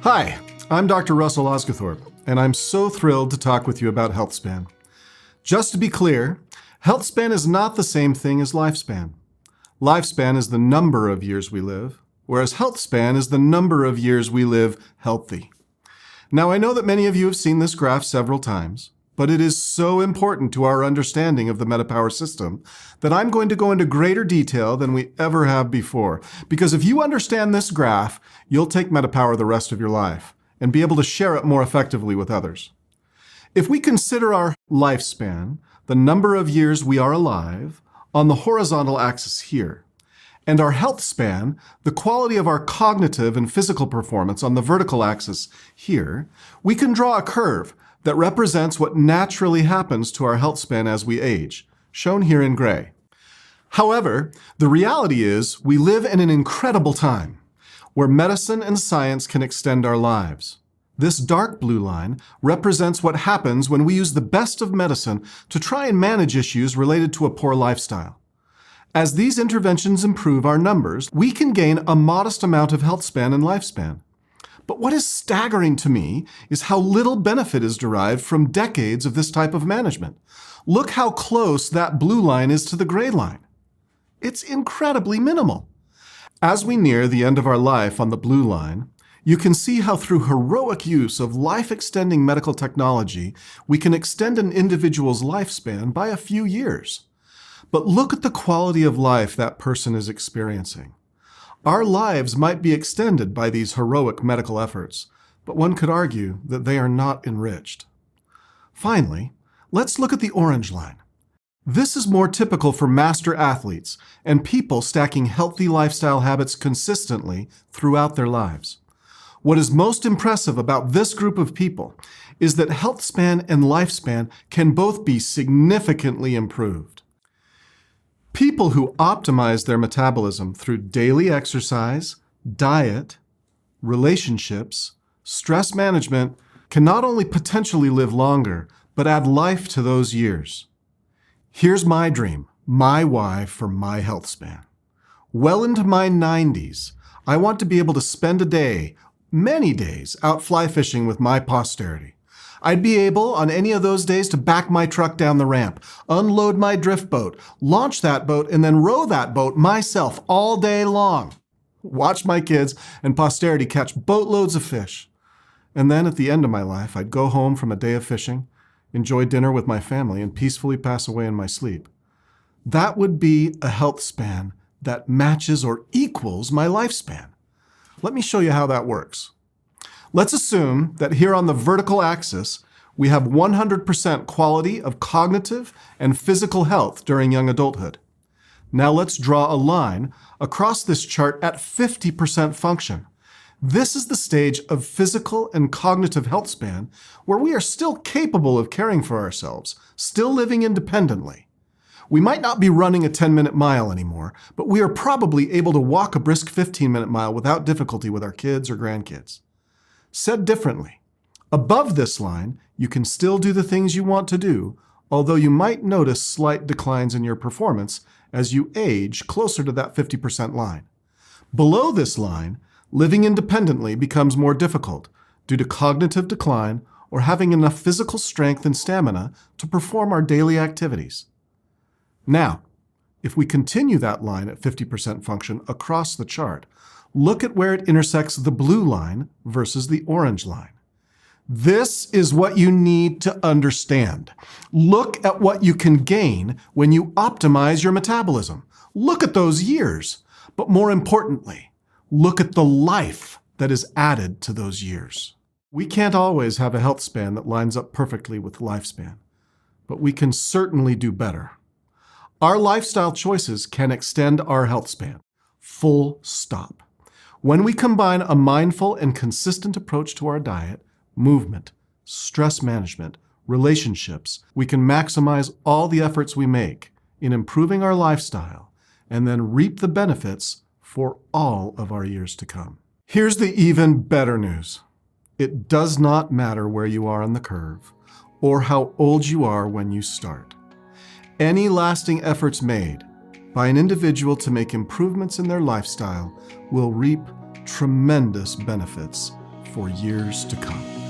Hi, I'm Dr. Russell Osguthorpe, and I'm so thrilled to talk with you about health span. Just to be clear, health span is not the same thing as lifespan. Lifespan is the number of years we live, whereas health span is the number of years we live healthy. Now, I know that many of you have seen this graph several times, but it is so important to our understanding of the MetaPower system that I'm going to go into greater detail than we ever have before. Because if you understand this graph, you'll take MetaPower the rest of your life and be able to share it more effectively with others. If we consider our lifespan, the number of years we are alive, on the horizontal axis here, and our health span, the quality of our cognitive and physical performance on the vertical axis here, we can draw a curve that represents what naturally happens to our health span as we age, shown here in gray. However, the reality is we live in an incredible time where medicine and science can extend our lives. This dark blue line represents what happens when we use the best of medicine to try and manage issues related to a poor lifestyle. As these interventions improve our numbers, we can gain a modest amount of health span and lifespan. But what is staggering to me is how little benefit is derived from decades of this type of management. Look how close that blue line is to the gray line. It's incredibly minimal. As we near the end of our life on the blue line, you can see how through heroic use of life-extending medical technology, we can extend an individual's lifespan by a few years. But look at the quality of life that person is experiencing. Our lives might be extended by these heroic medical efforts, but one could argue that they are not enriched. Finally, let's look at the orange line. This is more typical for master athletes and people stacking healthy lifestyle habits consistently throughout their lives. What is most impressive about this group of people is that health span and lifespan can both be significantly improved. People who optimize their metabolism through daily exercise, diet, relationships, stress management can not only potentially live longer, but add life to those years. Here's my dream, my why for my health span. Well into my 90s, I want to be able to spend a day, many days, out fly fishing with my posterity. I'd be able, on any of those days, to back my truck down the ramp, unload my drift boat, launch that boat, and then row that boat myself all day long. Watch my kids and posterity catch boatloads of fish. And then at the end of my life, I'd go home from a day of fishing, enjoy dinner with my family, and peacefully pass away in my sleep. That would be a health span that matches or equals my lifespan. Let me show you how that works. Let's assume that here on the vertical axis, we have 100% quality of cognitive and physical health during young adulthood. Now let's draw a line across this chart at 50% function. This is the stage of physical and cognitive health span where we are still capable of caring for ourselves, still living independently. We might not be running a 10-minute mile anymore, but we are probably able to walk a brisk 15-minute mile without difficulty with our kids or grandkids. Said differently, above this line, you can still do the things you want to do, although you might notice slight declines in your performance as you age closer to that 50% line. Below this line, living independently becomes more difficult due to cognitive decline or having enough physical strength and stamina to perform our daily activities. Now, if we continue that line at 50% function across the chart, look at where it intersects the blue line versus the orange line. This is what you need to understand. Look at what you can gain when you optimize your metabolism. Look at those years. But more importantly, look at the life that is added to those years. We can't always have a health span that lines up perfectly with lifespan, but we can certainly do better. Our lifestyle choices can extend our health span. Full stop. When we combine a mindful and consistent approach to our diet, movement, stress management, relationships, we can maximize all the efforts we make in improving our lifestyle and then reap the benefits for all of our years to come. Here's the even better news. It does not matter where you are on the curve or how old you are when you start. Any lasting efforts made by an individual to make improvements in their lifestyle will reap tremendous benefits for years to come.